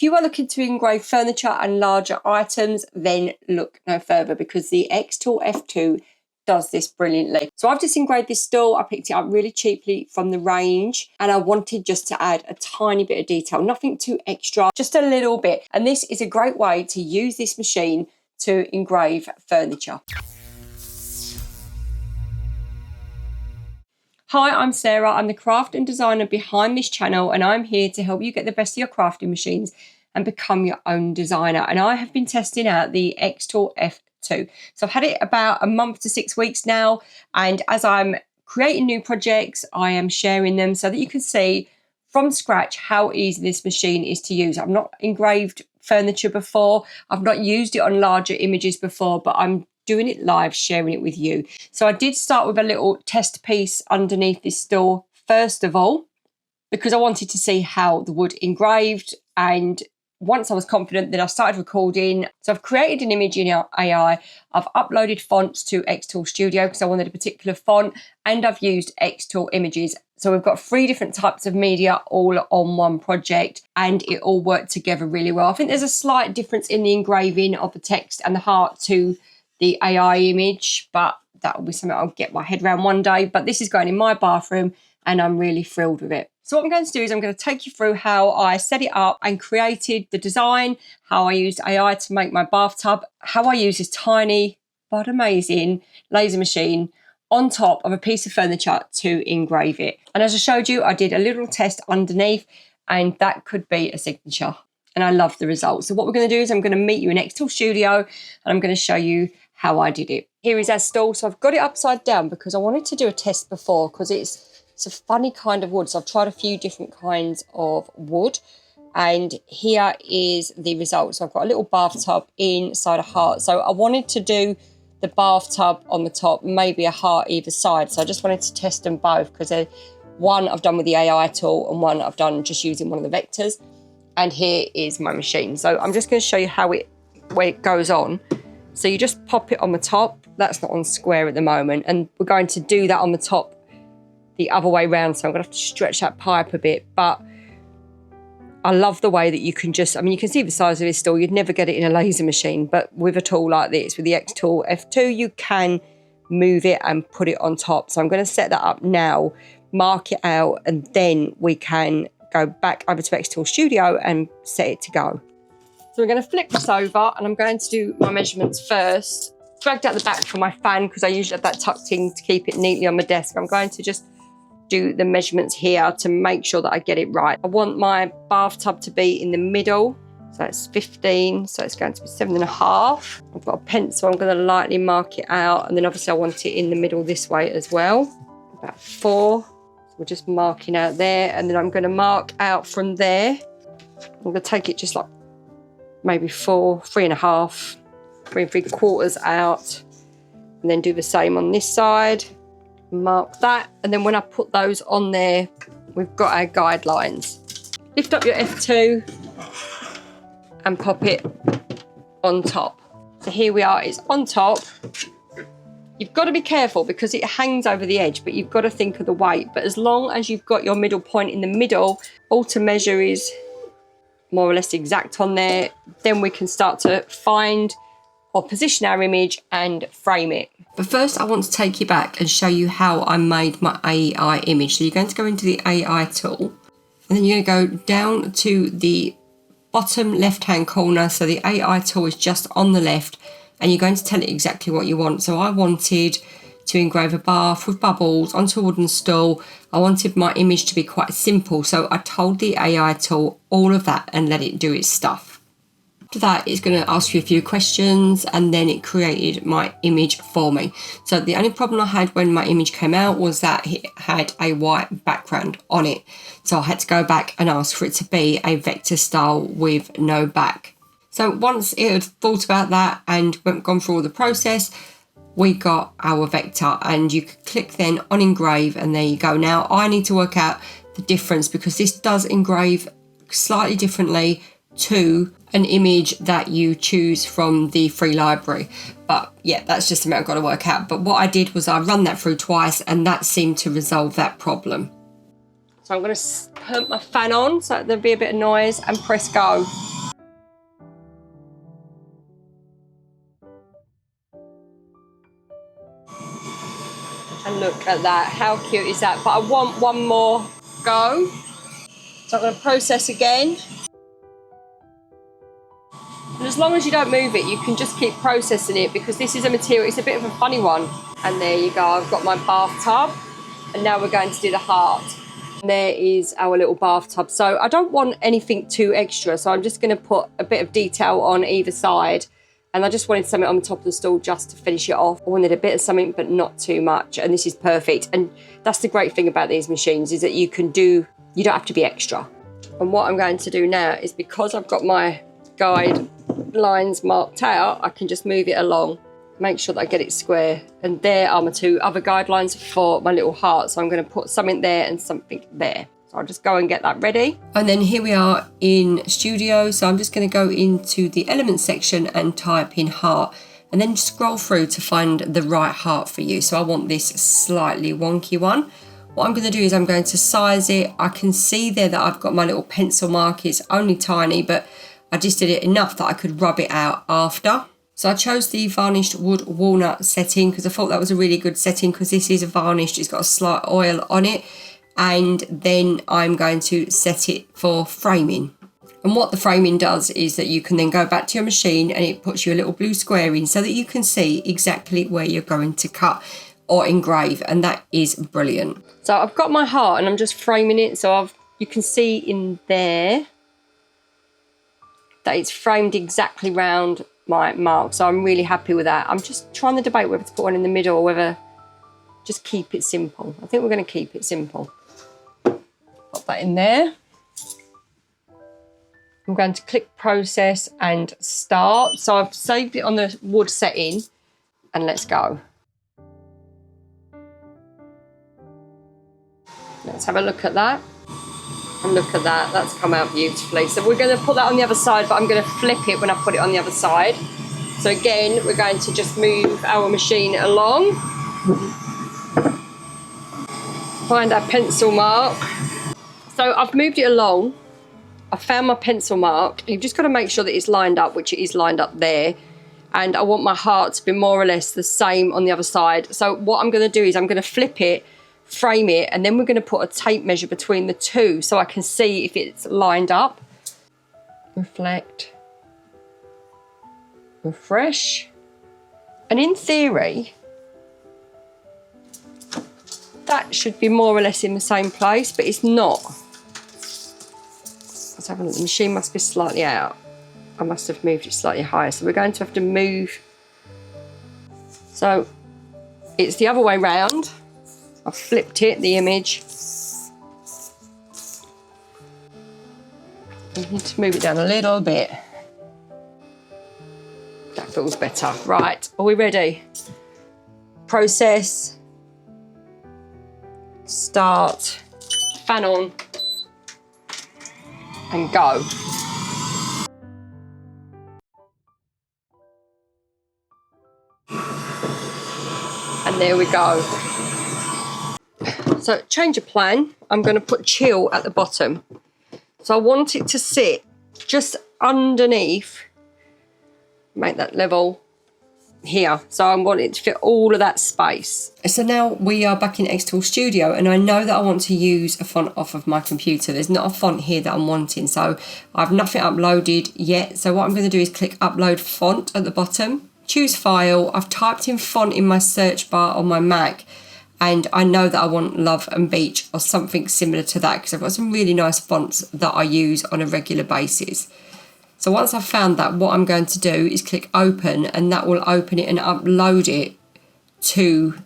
you are looking to engrave furniture and larger items, then look no further, because the xTool F2 does this brilliantly. So I've just engraved this stool. I picked it up really cheaply from the range, and I wanted just to add a tiny bit of detail, nothing too extra, just a little bit. And this is a great way to use this machine to engrave furniture. Hi, I'm Sarah. I'm the craft and designer behind this channel, and I'm here to help you get the best of your crafting machines and become your own designer. And I have been testing out the xTool F2. So I've had it about a month to 6 weeks now, and as I'm creating new projects, I am sharing them so that you can see from scratch how easy this machine is to use. I've not engraved furniture before. I've not used it on larger images before, but I'm doing it live, sharing it with you. So I did start with a little test piece underneath this stool first of all, because I wanted to see how the wood engraved. And once I was confident, then I started recording. So I've created an image in AI. I've uploaded fonts to xTool Studio because I wanted a particular font, and I've used xTool images. So we've got 3 different types of media all on one project, and it all worked together really well. I think there's a slight difference in the engraving of the text and the heart to the AI image, but that will be something I'll get my head around one day. But this is going in my bathroom, and I'm really thrilled with it. So what I'm going to do is I'm going to take you through how I set it up and created the design, how I used AI to make my bathtub, how I use this tiny but amazing laser machine on top of a piece of furniture to engrave it. And as I showed you, I did a little test underneath, and that could be a signature. And I love the results. So what we're going to do is I'm going to meet you in xTool Studio, and I'm going to show you how I did it. Here is our stool. So I've got it upside down because I wanted to do a test before, because it's a funny kind of wood. So I've tried a few different kinds of wood, and here is the result. So I've got a little bathtub inside a heart. So I wanted to do the bathtub on the top, maybe a heart either side. So I just wanted to test them both, because one I've done with the AI tool and one I've done just using one of the vectors. And here is my machine. So I'm just going to show you where it goes on. So you just pop it on the top. That's not on square at the moment. And we're going to do that on the top the other way around. So I'm going to have to stretch that pipe a bit. But I love the way that you can just, I mean, you can see the size of this stool. You'd never get it in a laser machine. But with a tool like this, with the xTool F2, you can move it and put it on top. So I'm going to set that up now, mark it out, and then we can go back over to xTool Studio and set it to go. So we're going to flip this over, and I'm going to do my measurements first. Dragged out the back for my fan because I usually have that tucked in to keep it neatly on my desk. I'm going to just do the measurements here to make sure that I get it right. I want my bathtub to be in the middle. So it's 15, so it's going to be 7.5. I've got a pencil, I'm going to lightly mark it out. And then obviously I want it in the middle this way as well. About 4. So we're just marking out there. And then I'm going to mark out from there. I'm going to take it just like maybe 4, 3.5, 3 3/4 out, and then do the same on this side. Mark that, and then when I put those on there, we've got our guidelines. Lift up your F2 and pop it on top. So here we are, it's on top. You've got to be careful because it hangs over the edge, but you've got to think of the weight. But as long as you've got your middle point in the middle, all to measure is more or less exact on there, then we can start to find or position our image and frame it. But first I want to take you back and show you how I made my AI image. So you're going to go into the AI tool, and then you're going to go down to the bottom left hand corner. So the AI tool is just on the left, and you're going to tell it exactly what you want. So I wanted to engrave a bath with bubbles onto a wooden stool. I wanted my image to be quite simple, so I told the AI tool all of that and let it do its stuff. After that, it's going to ask you a few questions, and then it created my image for me. So the only problem I had when my image came out was that it had a white background on it. So I had to go back and ask for it to be a vector style with no back. So once it had thought about that and gone through all the process, we got our vector, and you could click then on engrave, and there you go. Now I need to work out the difference, because this does engrave slightly differently to an image that you choose from the free library. But yeah, that's just something I've got to work out. But what I did was I run that through twice, and that seemed to resolve that problem. So I'm going to put my fan on so there'll be a bit of noise and press go. Look at that, how cute is that? But I want one more go. So I'm going to process again. And as long as you don't move it, you can just keep processing it, because this is a material, it's a bit of a funny one. And there you go, I've got my bathtub. And now we're going to do the heart. And there is our little bathtub. So I don't want anything too extra, so I'm just going to put a bit of detail on either side. And I just wanted something on the top of the stool just to finish it off. I wanted a bit of something, but not too much. And this is perfect. And that's the great thing about these machines, is that you don't have to be extra. And what I'm going to do now is, because I've got my guide lines marked out, I can just move it along, make sure that I get it square. And there are my two other guidelines for my little heart. So I'm going to put something there and something there. So I'll just go and get that ready. And then here we are in Studio. So I'm just going to go into the elements section and type in heart, and then scroll through to find the right heart for you. So I want this slightly wonky one. What I'm going to do is I'm going to size it. I can see there that I've got my little pencil mark. It's only tiny, but I just did it enough that I could rub it out after. So I chose the varnished wood walnut setting because I thought that was a really good setting, because this is a varnished, it's got a slight oil on it. And then I'm going to set it for framing. And what the framing does is that you can then go back to your machine and it puts you a little blue square in so that you can see exactly where you're going to cut or engrave, and that is brilliant. So I've got my heart and I'm just framing it, so you can see in there that it's framed exactly round my mark, so I'm really happy with that. I'm just trying to debate whether to put one in the middle or whether just keep it simple. I think we're going to keep it simple. Pop that in there. I'm going to click process and start. So I've saved it on the wood setting, and let's go. Let's have a look at that. And look at that, that's come out beautifully. So we're going to put that on the other side, but I'm going to flip it when I put it on the other side. So again, we're going to just move our machine along. Find our pencil mark. So I've moved it along. I found my pencil mark. You've just got to make sure that it's lined up, which it is lined up there. And I want my heart to be more or less the same on the other side. So what I'm going to do is I'm going to flip it, frame it, and then we're going to put a tape measure between the two so I can see if it's lined up. Reflect. Refresh. And in theory, that should be more or less in the same place, but it's not. Let's have a look. The machine must be slightly out. I must have moved it slightly higher, so we're going to have to move. So it's the other way round. I've flipped it, the image. I need to move it down a little bit. That feels better. Right, are we ready? Process. Start. Fan on. And go. And there we go. So change of plan, I'm going to put chill at the bottom. So I want it to sit just underneath, make that level here. So I want it to fit all of that space. So now we are back in xTool Studio, and I know that I want to use a font off of my computer. There's not a font here that I'm wanting, so I've nothing uploaded yet. So what I'm going to do is click upload font at the bottom, choose file. I've typed in font in my search bar on my Mac, and I know that I want Love and Beach or something similar to that, because I've got some really nice fonts that I use on a regular basis. So once I've found that, what I'm going to do is click open, and that will open it and upload it to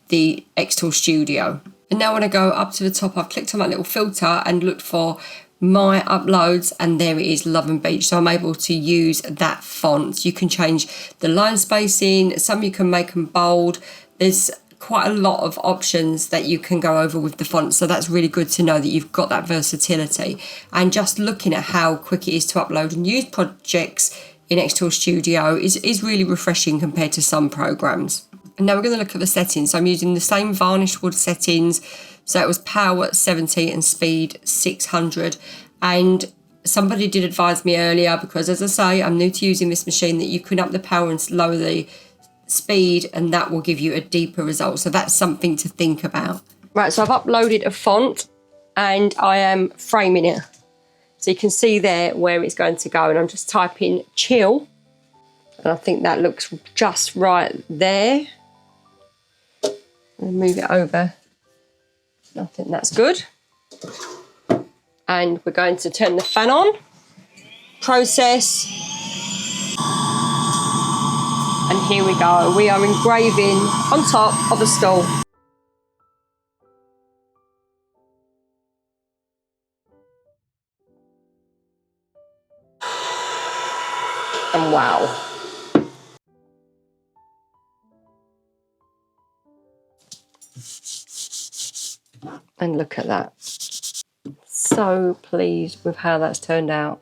the xTool Studio. And now when I go up to the top, I've clicked on that little filter and looked for my uploads, and there it is, Love and Beach. So I'm able to use that font. You can change the line spacing, some you can make them bold. There's quite a lot of options that you can go over with the font, so that's really good to know that you've got that versatility. And just looking at how quick it is to upload and use projects in xTool Studio is really refreshing compared to some programs. And now we're going to look at the settings. So I'm using the same varnished wood settings, so it was power 70 and speed 600. And somebody did advise me earlier, because as I say, I'm new to using this machine, that you can up the power and lower the speed, and that will give you a deeper result. So that's something to think about. Right, so I've uploaded a font and I am framing it. So you can see there where it's going to go, and I'm just typing chill. And I think that looks just right there. And move it over. I think that's good. And we're going to turn the fan on. Process. And here we go. We are engraving on top of a stool. And wow. And look at that. So pleased with how that's turned out.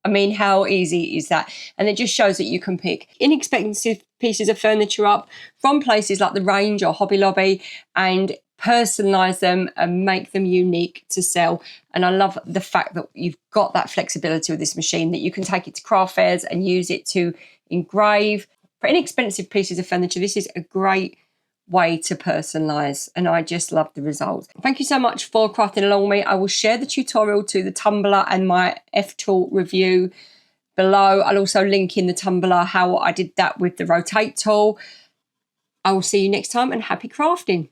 I mean, how easy is that? And it just shows that you can pick inexpensive pieces of furniture up from places like the Range or Hobby Lobby and personalise them and make them unique to sell. And I love the fact that you've got that flexibility with this machine, that you can take it to craft fairs and use it to engrave. For inexpensive pieces of furniture, this is a great way to personalise, and I just love the results. Thank you so much for crafting along with me. I will share the tutorial to the tumbler and my xTool review below. I'll also link in the tumbler how I did that with the rotate tool. I will see you next time, and happy crafting.